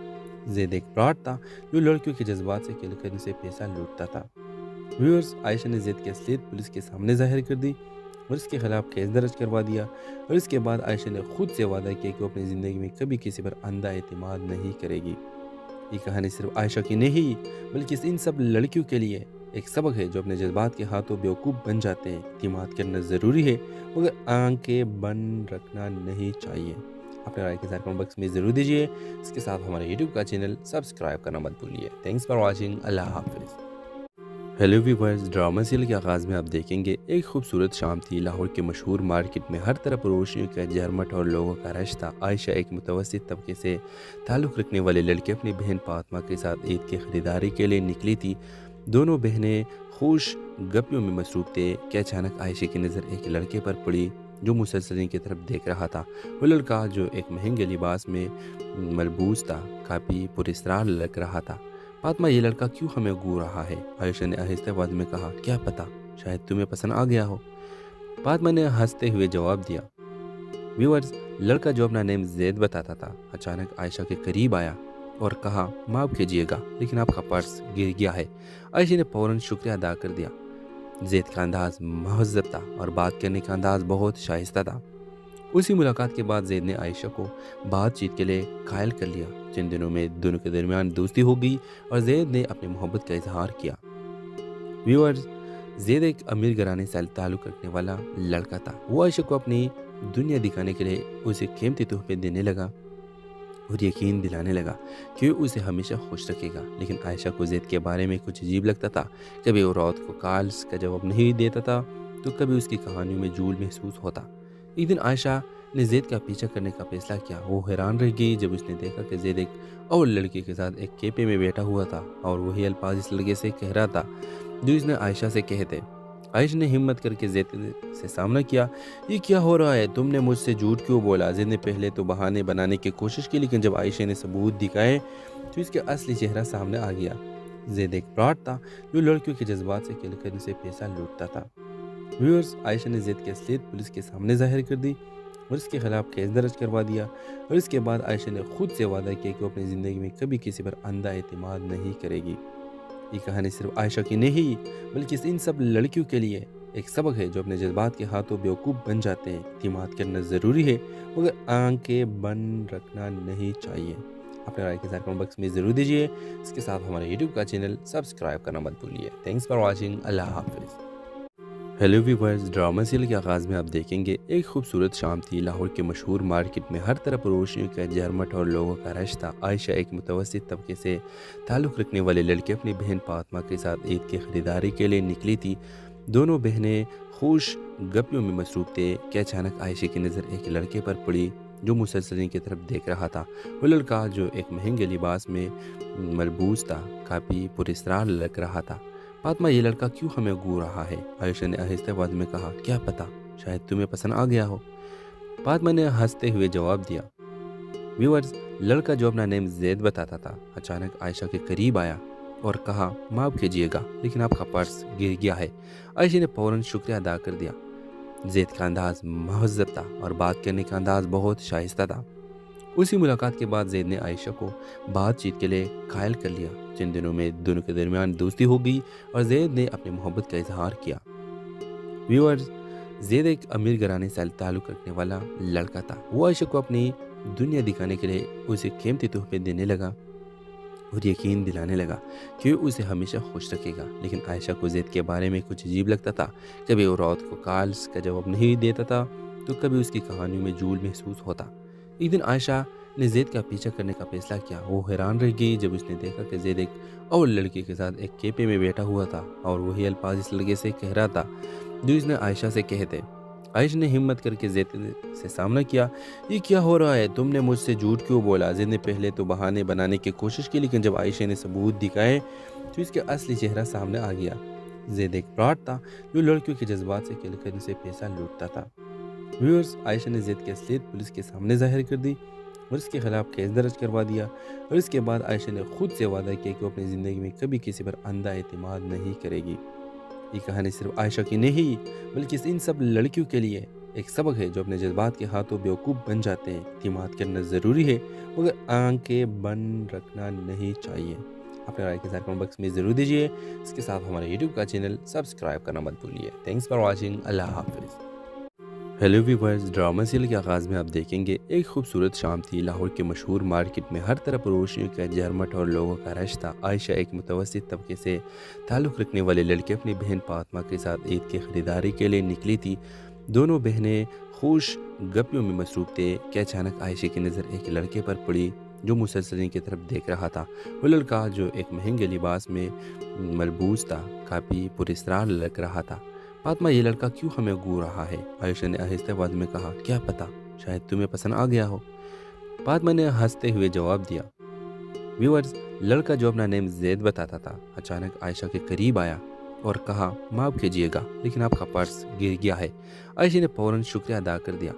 जैद एक फ्रॉड था जो लड़कियों के जज्बात से खेल कर उनसे पैसा लूटता था। व्यूअर्स, आयशा ने जैद की असलियत पुलिस के सामने जाहिर कर दी और इसके खिलाफ केस दर्ज करवा दिया। और इसके बाद आयशा ने खुद से वादा किया कि वो अपनी ज़िंदगी में कभी किसी पर अंधा एतमाद नहीं करेगी। ये कहानी सिर्फ आयशा की नहीं बल्कि इन सब लड़कियों के लिए एक सबक है जो अपने जज्बात के हाथों बेवकूफ़ बन जाते हैं। एतमाद करना ज़रूरी है मगर आंखें बंद रखना नहीं चाहिए। अपने राय के साथ कमेंट बॉक्स में ज़रूर दीजिए। इसके साथ हमारे यूट्यूब का चैनल सब्सक्राइब करना मत भूलिए। Thanks for watching. अल्लाह हाफिज़। हेलो व्यूअर्स, ड्रामा सीरियल के आगाज़ में आप देखेंगे एक खूबसूरत शाम थी। लाहौर के मशहूर मार्केट में हर तरफ रोशनियों का झरमट और लोगों का रश था। आयशा एक मुतवस्सित तबके से ताल्लुक़ रखने वाले लड़के अपनी बहन फातिमा के साथ ईद की ख़रीदारी के लिए निकली थी। दोनों बहनें खुश गप्पियों में मसरूफ़ थे कि अचानक आयशा की नज़र एक लड़के पर पड़ी जो मुसलसल की तरफ देख रहा था। वो लड़का जो एक महंगे लिबास में मलबूस था काफ़ी पुरस्कार लग रहा था। फातिमा, ये लड़का क्यों हमें घूर रहा है? आयशा ने आहिस्ते आवाज में कहा। क्या पता, शायद तुम्हें पसंद आ गया हो। फातिमा ने हंसते हुए जवाब दिया। व्यूअर्स, लड़का जो अपना नेम जैद बताता था अचानक आयशा के करीब आया और कहा माफ़ कीजिएगा लेकिन आपका पर्स गिर गया है। आयशा ने फ़ौरन शुक्रिया अदा कर दिया। ज़ैद का अंदाज़ महज़्ज़ब था और बात करने का अंदाज़ बहुत शाइस्ता था। उसी मुलाकात के बाद ज़ैद ने आयशा को बातचीत के लिए कायल कर लिया। चंद दिनों में दोनों के दरमियान दोस्ती हो गई और ज़ैद ने अपनी मोहब्बत का इजहार किया। व्यूअर्स, ज़ैद एक अमीर घराने से ताल्लुक़ रखने वाला लड़का था। वो आयशा को अपनी दुनिया दिखाने के लिए उसे कीमती तोहफे देने लगा और यकीन दिलाने लगा कि वो उसे हमेशा खुश रखेगा। लेकिन आयशा को ज़ैद के बारे में कुछ अजीब लगता था। कभी वो रात को कॉल्स का जवाब नहीं देता था तो कभी उसकी कहानियों में झूठ महसूस होता। एक दिन आयशा ने ज़ैद का पीछा करने का फैसला किया। वो हैरान रह गई जब उसने देखा कि ज़ैद एक और लड़के के साथ एक कैफे में बैठा हुआ था और वही अल्फाज इस लड़के से कह रहा था जो इसने आयशा से कहे थे। आयशा ने हिम्मत करके ज़ैद से सामना किया। ये क्या हो रहा है? तुमने मुझसे झूठ क्यों बोला? ज़ैद ने पहले तो बहाने बनाने की कोशिश की, लेकिन जब आयशा ने सबूत दिखाए तो इसका असली चेहरा सामने आ गया। ज़ैद एक फ्रॉड था जो लड़कियों के जज्बात से खेल कर उनसे पैसा लूटता था। व्यूअर्स, आयशा ने ज़ैद की असलियत पुलिस के सामने जाहिर कर दी और इसके खिलाफ केस दर्ज करवा दिया। और इसके बाद आयशा ने खुद से वादा किया कि वो अपनी ज़िंदगी में कभी किसी पर अंधा एतमाद नहीं करेगी। ये कहानी सिर्फ आयशा की नहीं बल्कि इन सब लड़कियों के लिए एक सबक है जो अपने जज्बात के हाथों बेवकूफ़ बन जाते हैं। एतमाद करना ज़रूरी है मगर आंखें बंद रखना नहीं चाहिए। अपने राय के साथ कमेंट बॉक्स में ज़रूर दीजिए। इसके साथ हमारे यूट्यूब का चैनल सब्सक्राइब करना मत भूलिए। Thanks for watching. अल्लाह हाफिज़। हेलो व्यूअर्स, ड्रामा सीरियल के आगाज़ में आप देखेंगे एक खूबसूरत शाम थी। लाहौर के मशहूर मार्केट में हर तरफ रोशनियों का झरमट और लोगों का रश था। आयशा एक मुतवस्सित तबके से ताल्लुक़ रखने वाले लड़के अपनी बहन फातिमा के साथ ईद की ख़रीदारी के लिए निकली थी। दोनों बहनें खुश गप्पियों में मसरूफ़ थे कि अचानक आयशा की नज़र एक लड़के पर पड़ी जो मुसलसल की तरफ देख रहा था। वो लड़का जो एक महंगे लिबास में मलबूस था काफ़ी पुरस्कार लग रहा था। फातिमा, ये लड़का क्यों हमें घूर रहा है? आयशा ने आहिस्ते आवाज़ में कहा। क्या पता, शायद तुम्हें पसंद आ गया हो। फातिमा ने हंसते हुए जवाब दिया। व्यूअर्स, लड़का जो अपना नेम ज़ैद बताता था अचानक आयशा के करीब आया और कहा माफ़ कीजिएगा लेकिन आपका पर्स गिर गया है। आयशा ने फ़ौरन शुक्रिया अदा कर दिया। ज़ैद का अंदाज़ महज़्ज़ब था और बात करने का अंदाज़ बहुत शाइस्ता था। उसी मुलाकात के बाद ज़ैद ने आयशा को बातचीत के लिए कायल कर लिया। चंद दिनों में दोनों के दरमियान दोस्ती हो गई और ज़ैद ने अपनी मोहब्बत का इजहार किया। व्यूअर्स, ज़ैद एक अमीर घराने से ताल्लुक़ रखने वाला लड़का था। वो आयशा को अपनी दुनिया दिखाने के लिए उसे कीमती तोहफे देने लगा और यकीन दिलाने लगा कि वो उसे हमेशा खुश रखेगा। लेकिन आयशा को ज़ैद के बारे में कुछ अजीब लगता था। कभी वो रात को कॉल्स का जवाब नहीं देता था तो कभी उसकी कहानियों में झूठ महसूस होता। एक दिन आयशा ने ज़ैद का पीछा करने का फैसला किया। वो हैरान रह गई जब उसने देखा कि ज़ैद एक और लड़के के साथ एक कैफे में बैठा हुआ था और वही अल्फाज इस लड़के से कह रहा था जो इसने आयशा से कहे थे। आयशा ने हिम्मत करके ज़ैद से सामना किया। ये क्या हो रहा है? तुमने मुझसे झूठ क्यों बोला? ज़ैद ने पहले तो बहाने बनाने की कोशिश की, लेकिन जब आयशा ने सबूत दिखाए तो इसका असली चेहरा सामने आ गया। ज़ैद एक फ्रॉड था जो लड़कियों के जज्बात से खेल कर उनसे पैसा लूटता था। व्यूअर्स, आयशा ने ज़ैद की असलियत पुलिस के सामने जाहिर कर दी और इसके खिलाफ केस दर्ज करवा दिया। और इसके बाद आयशा ने खुद से वादा किया कि वो अपनी ज़िंदगी में कभी किसी पर अंधा एतमाद नहीं करेगी। ये कहानी सिर्फ आयशा की नहीं बल्कि इन सब लड़कियों के लिए एक सबक है जो अपने जज्बात के हाथों बेवकूफ़ बन जाते हैं। एतमाद करना ज़रूरी है मगर आंखें बंद रखना नहीं चाहिए। अपने राय के साथ कमेंट बॉक्स में ज़रूर दीजिए। इसके साथ हमारे यूट्यूब का चैनल सब्सक्राइब करना मत भूलिए। Thanks for watching. अल्लाह हाफिज़। हेलो व्यूअर्स, ड्रामा सीरियल के आगाज़ में आप देखेंगे एक खूबसूरत शाम थी। लाहौर के मशहूर मार्केट में हर तरफ रोशनियों का झरमट और लोगों का रश था। आयशा एक मुतवस्सित तबके से ताल्लुक़ रखने वाले लड़के अपनी बहन फातिमा के साथ ईद की ख़रीदारी के लिए निकली थी। दोनों बहनें खुश गप्पियों में मसरूफ़ थे कि अचानक आयशा की नज़र एक लड़के पर पड़ी जो मुसलसल की तरफ देख रहा था। वो लड़का जो एक महंगे लिबास में मलबूस था काफ़ी पुरस्कार लग रहा था। फातिमा, ये लड़का क्यों हमें घूर रहा है? आयशा ने आहिस्ते आवाज़ में कहा। क्या पता, शायद तुम्हें पसंद आ गया हो। फातिमा ने हंसते हुए जवाब दिया। व्यूअर्स, लड़का जो अपना नेम ज़ैद बताता था अचानक आयशा के करीब आया और कहा माफ़ कीजिएगा लेकिन आपका पर्स गिर गया है। आयशा ने फ़ौरन शुक्रिया अदा कर दिया।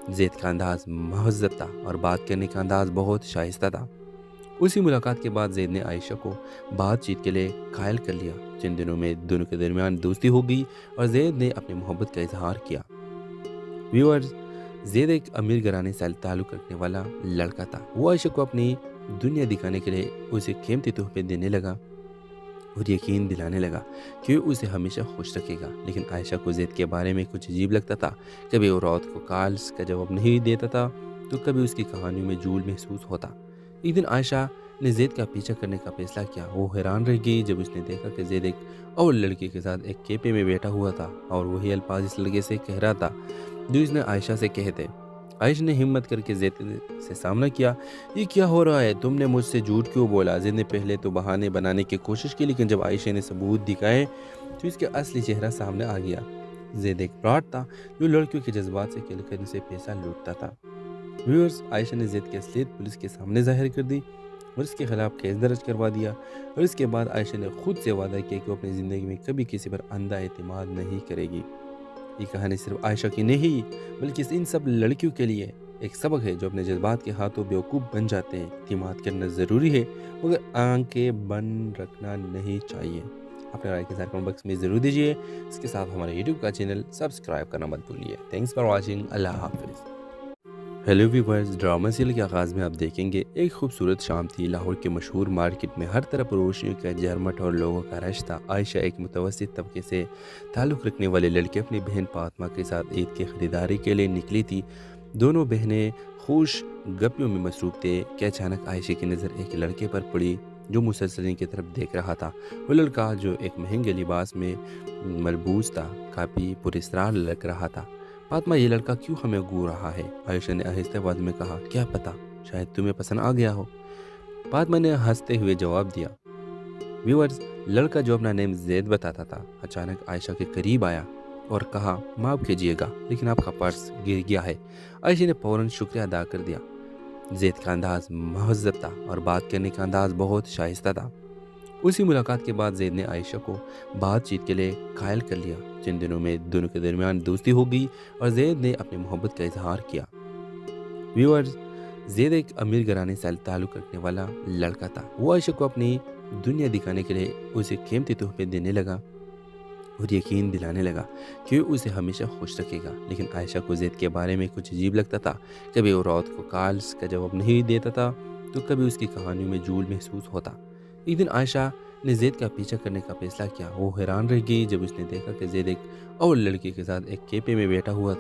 ज़ैद का अंदाज़ महज़्ज़ब था और बात करने का अंदाज़ बहुत शाइस्ता था। उसी मुलाकात के बाद ज़ैद ने आयशा को बातचीत के लिए कायल कर लिया। चंद दिनों में दोनों के दरमियान दोस्ती हो गई और ज़ैद ने अपनी मोहब्बत का इजहार किया। व्यूअर्स, ज़ैद एक अमीर घराने से ताल्लुक़ रखने वाला लड़का था। वो आयशा को अपनी دنیا دکھانے کے لیے اسے قیمتی تحفے دینے لگا اور یقین دلانے لگا کہ وہ اسے ہمیشہ خوش رکھے گا۔ لیکن عائشہ کو زید کے بارے میں کچھ عجیب لگتا تھا۔ کبھی وہ رات کو کالز کا جواب نہیں دیتا تھا تو کبھی اس کی کہانیوں میں جھول محسوس ہوتا۔ ایک دن عائشہ نے زید کا پیچھا کرنے کا فیصلہ کیا۔ وہ حیران رہ گئی جب اس نے دیکھا کہ زید ایک اور لڑکی کے ساتھ ایک کیپے میں بیٹھا ہوا تھا اور وہی الفاظ اس لڑکے سے کہہ رہا تھا جو اس نے عائشہ سے کہے تھے۔ عائشہ نے ہمت کر کے زید سے سامنا کیا۔ یہ کیا ہو رہا ہے؟ تم نے مجھ سے جھوٹ کیوں بولا؟ زید نے پہلے تو بہانے بنانے کی کوشش کی، لیکن جب عائشہ نے ثبوت دکھائے تو اس کا اصلی چہرہ سامنے آ گیا۔ زید ایک فراڈ تھا جو لڑکیوں کے جذبات سے کھیل کر ان سے پیسہ لوٹتا تھا۔ ویورز، عائشہ نے زید کی اصلیت پولیس کے سامنے ظاہر کر دی اور اس کے خلاف کیس درج کروا دیا، اور اس کے بعد عائشہ نے خود سے وعدہ کیا کہ وہ اپنی زندگی میں کبھی کسی پر اندھا اعتماد نہیں کرے گی۔ یہ کہانی صرف عائشہ کی نہیں بلکہ ان سب لڑکیوں کے لیے ایک سبق ہے جو اپنے جذبات کے ہاتھوں بیوقوف بن جاتے ہیں۔ اعتماد کرنا ضروری ہے مگر آنکھیں بند رکھنا نہیں چاہیے۔ اپنے رائے کے ساتھ کمنٹ باکس میں ضرور دیجیے۔ اس کے ساتھ ہمارے یوٹیوب کا چینل سبسکرائب کرنا مت بھولیے۔ Thanks for watching. اللہ حافظ۔ ہیلو ویورز، ڈرامہ سیریل کے آغاز میں آپ دیکھیں گے ایک خوبصورت شام تھی۔ لاہور کے مشہور مارکیٹ میں ہر طرف روشنیوں کا جھرمٹ اور لوگوں کا رش تھا۔ عائشہ ایک متوسط طبقے سے تعلق رکھنے والے لڑکے اپنی بہن فاطمہ کے ساتھ عید کی خریداری کے لیے نکلی تھی۔ دونوں بہنیں خوش گپیوں میں مصروف تھے کہ اچانک عائشہ کی نظر ایک لڑکے پر پڑی جو مسلسل ان کی طرف دیکھ رہا تھا۔ وہ لڑکا جو ایک مہنگے لباس میں ملبوس تھا کافی پراسرار لگ رہا تھا۔ فاطمہ، یہ لڑکا کیوں ہمیں گھور رہا ہے؟ عائشہ نے آہستہ آواز میں کہا۔ کیا پتہ، شاید تمہیں پسند آ گیا ہو، فاطمہ نے ہنستے ہوئے جواب دیا۔ ویورز، لڑکا جو اپنا نیم زید بتاتا تھا اچانک عائشہ کے قریب آیا اور کہا، معاف کیجیے گا لیکن آپ کا پرس گر گیا ہے۔ عائشہ نے فوراً شکریہ ادا کر دیا۔ زید کا انداز مہذب تھا اور بات کرنے کا انداز بہت شائستہ تھا۔ اسی ملاقات کے بعد زید نے عائشہ کو بات چیت کے لیے قائل کر لیا۔ چند دنوں میں دونوں کے درمیان دوستی ہو گئی اور زید نے اپنی محبت کا اظہار کیا۔ ویورز، زید ایک امیر گھرانے سے تعلق رکھنے والا لڑکا تھا۔ وہ عائشہ کو اپنی دنیا دکھانے کے لیے اسے قیمتی تحفے دینے لگا اور یقین دلانے لگا کہ وہ اسے ہمیشہ خوش رکھے گا۔ لیکن عائشہ کو زید کے بارے میں کچھ عجیب لگتا تھا۔ کبھی وہ رات کو کالز کا جواب نہیں دیتا تھا تو کبھی اس کی کہانیوں میں جھول محسوس ہوتا۔ ایک دن عائشہ نے زید کا پیچھا کرنے کا فیصلہ کیا۔ وہ حیران رہ گئی جب اس نے دیکھا کہ زید ایک اور لڑکی کے ساتھ ایک کیپے میں بیٹھا ہوا تھا